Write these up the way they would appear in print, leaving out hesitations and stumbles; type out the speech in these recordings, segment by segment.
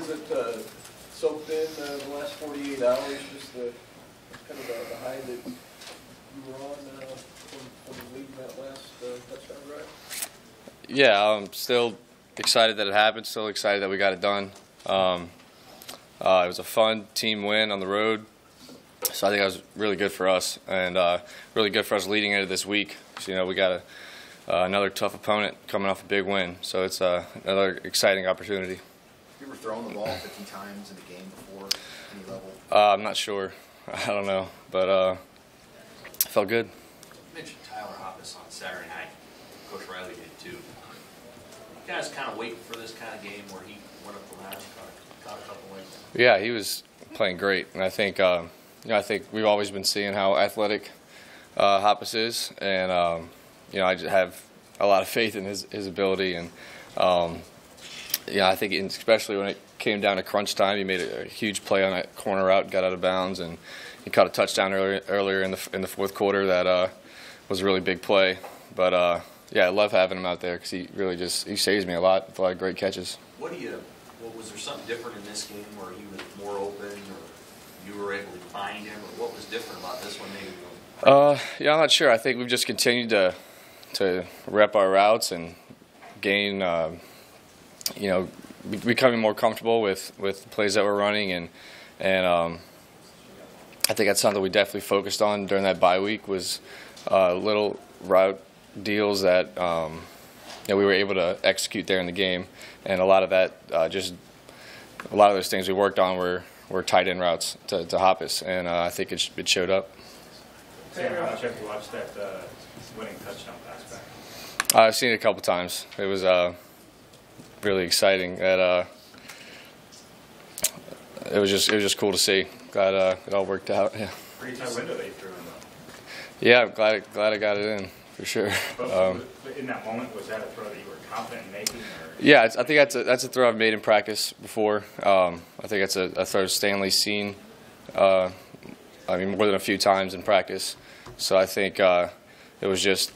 has it soaked in the last 48 hours? Just the kind of the high that you were on from leading that last touchdown drive? Yeah, I'm still excited that it happened. Still excited that we got it done. It was a fun team win on the road, so I think that was really good for us and really good for us leading into this week. So, we got another tough opponent coming off a big win, so it's another exciting opportunity. You were throwing the ball 50 times in a game before, any level? I'm not sure. I don't know, but it felt good. You mentioned Tyler Hoppus on Saturday night. Coach Riley did too. You guys kind of waiting for this kind of game where he went up the ladder, caught a couple wins. Yeah, he was playing great, and I think I think we've always been seeing how athletic Hoppus is, and I just have a lot of faith in his ability, and I think especially when it came down to crunch time, he made a huge play on that corner route, got out of bounds, and he caught a touchdown earlier in the fourth quarter that was a really big play. But I love having him out there because he really he saves me a lot with a lot of great catches. Was there something different in this game where he was more open, or you were able to find him, or what was different about this one maybe? I'm not sure. I think we've just continued to rep our routes and gain, becoming more comfortable with the plays that we're running, and I think that's something we definitely focused on during that bye week was little route deals that we were able to execute there in the game, and a lot of that a lot of those things we worked on were tight end routes to Hoppus, and I think it showed up. Sam, how much have you watched that winning touchdown pass back? I've seen it a couple times. It was really exciting. That it was just cool to see. Glad it all worked out. Yeah. Pretty tight window they threw in though. Yeah, I'm glad I got it in for sure. But in that moment, was that a throw that you were confident in making? Or? Yeah, I think that's a throw I've made in practice before. I think that's a throw Stanley's seen. More than a few times in practice. So I think it was just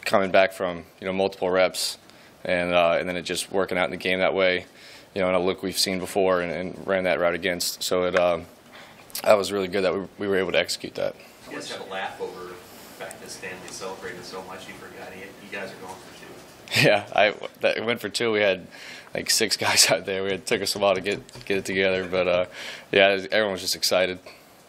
coming back from multiple reps, and then it just working out in the game that way. And a look we've seen before and ran that route against. So that was really good that we were able to execute that. You guys have a laugh over the fact that Stanley celebrated so much he forgot you guys are going for 2. Yeah, I went for 2. We had like 6 guys out there. It took us a while to get it together, but everyone was just excited.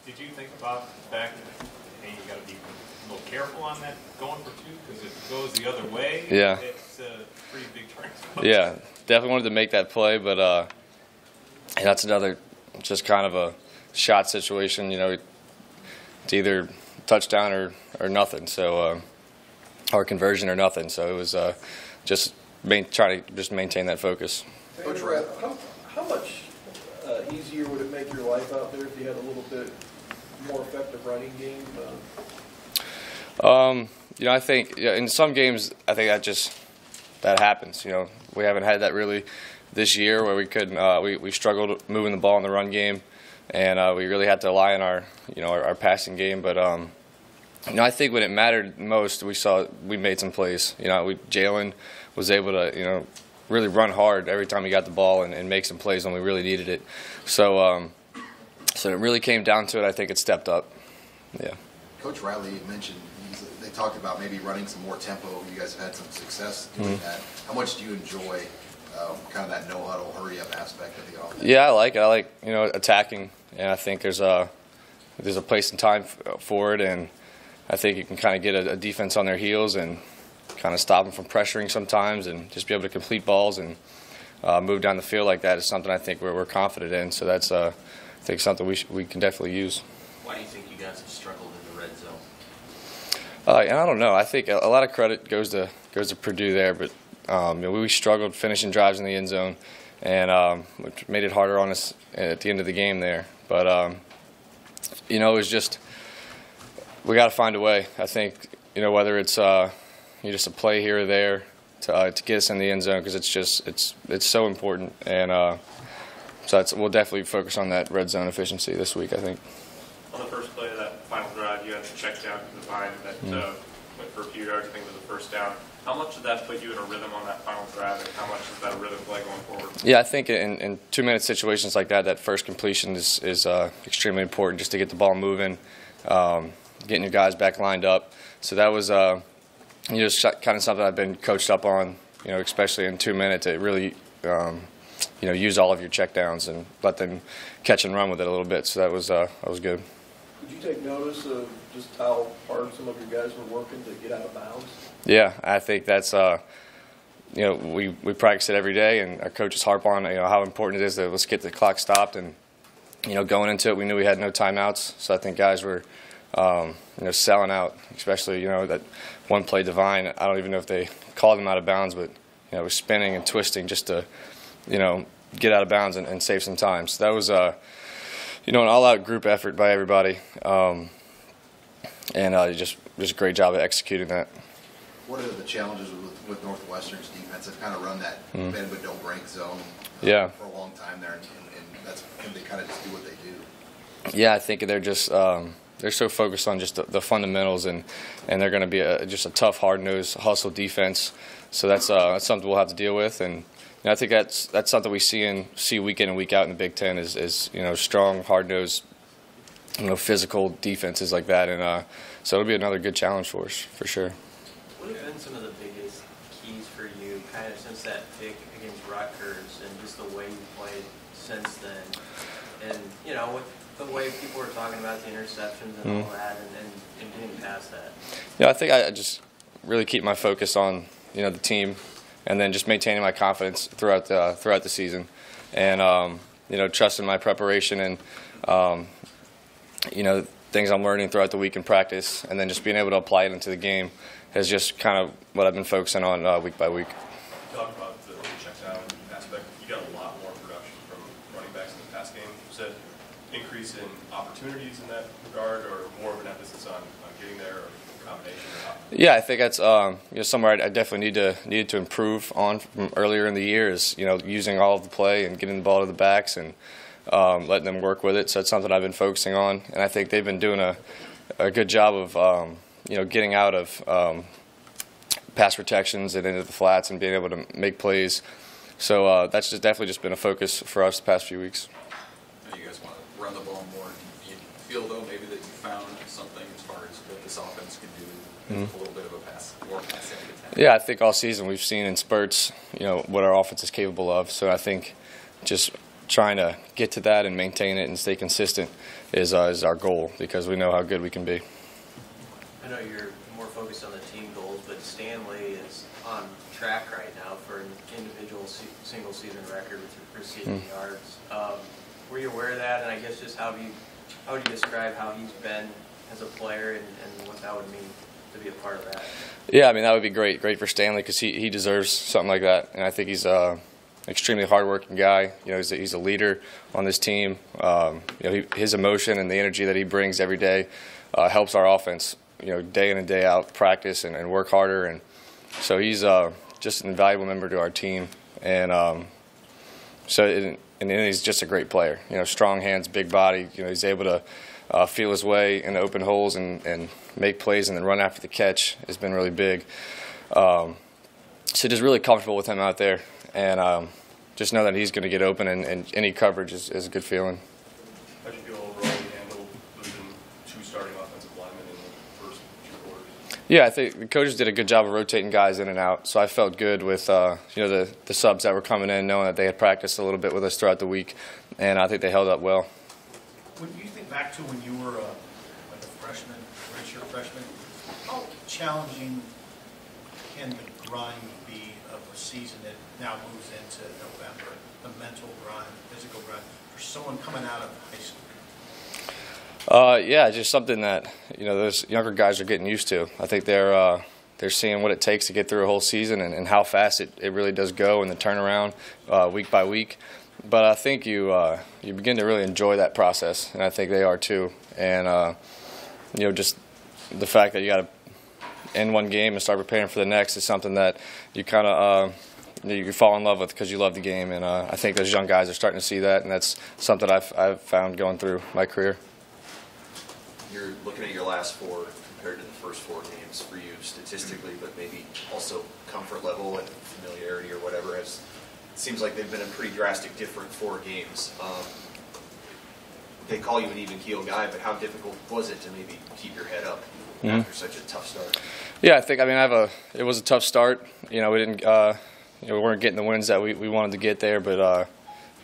Did you think about the fact that you got to be a little careful on that going for 2 because if it goes the other way, it's a pretty big transfer? Yeah, definitely wanted to make that play, but that's another just kind of a shot situation. It's either touchdown or nothing. So or conversion or nothing. So it was just trying to maintain that focus. Coach, how much easier would it make your life out there if you had a little bit more effective running game? I think in some games, I think that happens. We haven't had that really this year where we struggled moving the ball in the run game, and we really had to rely on our passing game. But I think when it mattered most, we made some plays. Jalen was able to really run hard every time he got the ball and make some plays when we really needed it. So it really came down to it. I think it stepped up. Yeah. Coach Riley mentioned they talked about maybe running some more tempo. You guys have had some success doing that. How much do you enjoy kind of that no huddle, hurry up aspect of the offense? Yeah, I like it. I like attacking, and I think there's a place and time for it, and I think you can kind of get a defense on their heels and kind of stop them from pressuring sometimes, and just be able to complete balls and move down the field like that is something I think we're confident in. So that's I think something we can definitely use. Why do you think you guys have struggled in the red zone? I don't know. I think a lot of credit goes to Purdue there, but we struggled finishing drives in the end zone, and which made it harder on us at the end of the game there. But it was just we got to find a way. I think whether it's just a play here or there to get us in the end zone, because it's so important, and so we'll definitely focus on that red zone efficiency this week, I think. On the first play of that final drive, you had to check down to the line that went for a few yards. I think it was the first down. How much did that put you in a rhythm on that final drive, and how much is that a rhythm play going forward? Yeah, I think in 2-minute situations like that, that first completion is extremely important just to get the ball moving, getting your guys back lined up. So that was kind of something I've been coached up on, especially in 2 minutes, to really use all of your checkdowns and let them catch and run with it a little bit. So that was good. Did you take notice of just how hard some of your guys were working to get out of bounds? Yeah, I think that's we practice it every day, and our coaches harp on how important it is to let's get the clock stopped. And going into it, we knew we had no timeouts, so I think guys were selling out, especially that one play Divine. I don't even know if they called him out of bounds, but was spinning and twisting just to get out of bounds and save some time. So that was an all-out group effort by everybody, and just a great job of executing that. What are the challenges with Northwestern's defense? They've kind of run that bend but don't break zone for a long time there, and they kind of just do what they do. Yeah, I think they're just they're so focused on just the fundamentals, and they're going to be just a tough, hard-nosed, hustle defense. So that's something we'll have to deal with, and I think that's something we see week in and week out in the Big Ten is strong, hard-nosed, physical defenses like that, and so it'll be another good challenge for us for sure. What have been some of the biggest keys for you, kind of since that pick against Rutgers, and just the way you played since then, and with the way people were talking about the interceptions and all that, and getting past that? Yeah, I think I just really keep my focus on the team, and then just maintaining my confidence throughout the season, and trusting my preparation and things I'm learning throughout the week in practice, and then just being able to apply it into the game is just kind of what I've been focusing on week by week. Talk about the check down aspect. You got a lot more production from running backs in the pass game. Was that increase in opportunities in that regard, or more of an emphasis on getting there, or a combination? Yeah, I think that's somewhere I definitely needed to improve on from earlier in the year is using all of the play and getting the ball to the backs and letting them work with it. So that's something I've been focusing on, and I think they've been doing a good job of getting out of pass protections and into the flats and being able to make plays. So that's definitely just been a focus for us the past few weeks. You guys want to run the ball more. Do you feel, though, maybe that you found something as far as what this offense can do, a little bit of a more pass-heavy attack? Yeah, I think all season we've seen in spurts, what our offense is capable of. So I think just trying to get to that and maintain it and stay consistent is our goal, because we know how good we can be. I know you're more focused on the team goals, but Stanley is on track right now for an individual single-season record with receiving yards. Were you aware of that? And I guess just how would you describe how he's been as a player and what that would mean to be a part of that? Yeah, I mean, that would be great for Stanley, because he deserves something like that, and I think he's extremely hardworking guy. He's a leader on this team. His emotion and the energy that he brings every day helps our offense. Day in and day out, practice and work harder, and so he's just an invaluable member to our team. And he's just a great player. Strong hands, big body. He's able to feel his way in the open holes and make plays and then run after the catch has been really big. So just really comfortable with him out there, and just know that he's going to get open, and any coverage is a good feeling. How do you feel overall you handled losing two starting offensive linemen in the first two quarters? Yeah, I think the coaches did a good job of rotating guys in and out, so I felt good with the subs that were coming in, knowing that they had practiced a little bit with us throughout the week, and I think they held up well. When you think back to when you were like a freshman, redshirt freshman, how challenging can the grind be of a season that now moves into November, the mental grind, physical grind, for someone coming out of high school? Yeah, just something that those younger guys are getting used to. I think they're seeing what it takes to get through a whole season and how fast it really does go in the turnaround week by week. But I think you begin to really enjoy that process, and I think they are too. And just the fact that you got to end one game and start preparing for the next is something that you kind of you fall in love with because you love the game. And I think those young guys are starting to see that, and that's something I've found going through my career. You're looking at your last four compared to the first first 4 games for you statistically, but maybe also comfort level and familiarity or whatever. It seems like they've been a pretty drastic different 4 games. They call you an even keel guy, but how difficult was it to maybe keep your head up after such a tough start? Yeah, I think, it was a tough start. We didn't, we weren't getting the wins that we wanted to get there, but,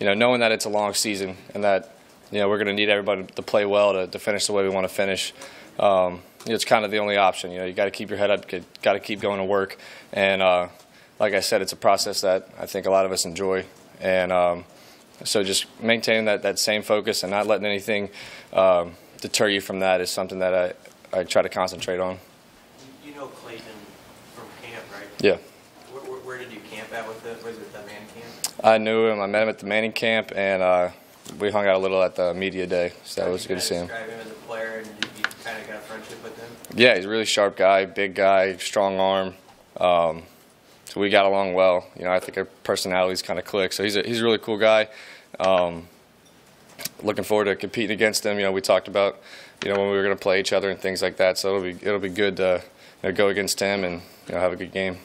knowing that it's a long season and that, we're going to need everybody to play well to finish the way we want to finish, it's kind of the only option. You got to keep your head up, got to keep going to work. And like I said, it's a process that I think a lot of us enjoy. And so just maintaining that same focus and not letting anything deter you from that is something that I try to concentrate on. You know Clayton from camp, right? Yeah. Where did you camp at with it? Was it the man camp? I knew him. I met him at the Manning camp, and we hung out a little at the media day, so that was good to see him. Describe him as a player, and you kind of got a friendship with him? Yeah, he's a really sharp guy, big guy, strong arm. So we got along well. I think our personalities kind of click. So he's a really cool guy. Looking forward to competing against him. We talked about when we were going to play each other and things like that. So it'll be good to go against him and have a good game.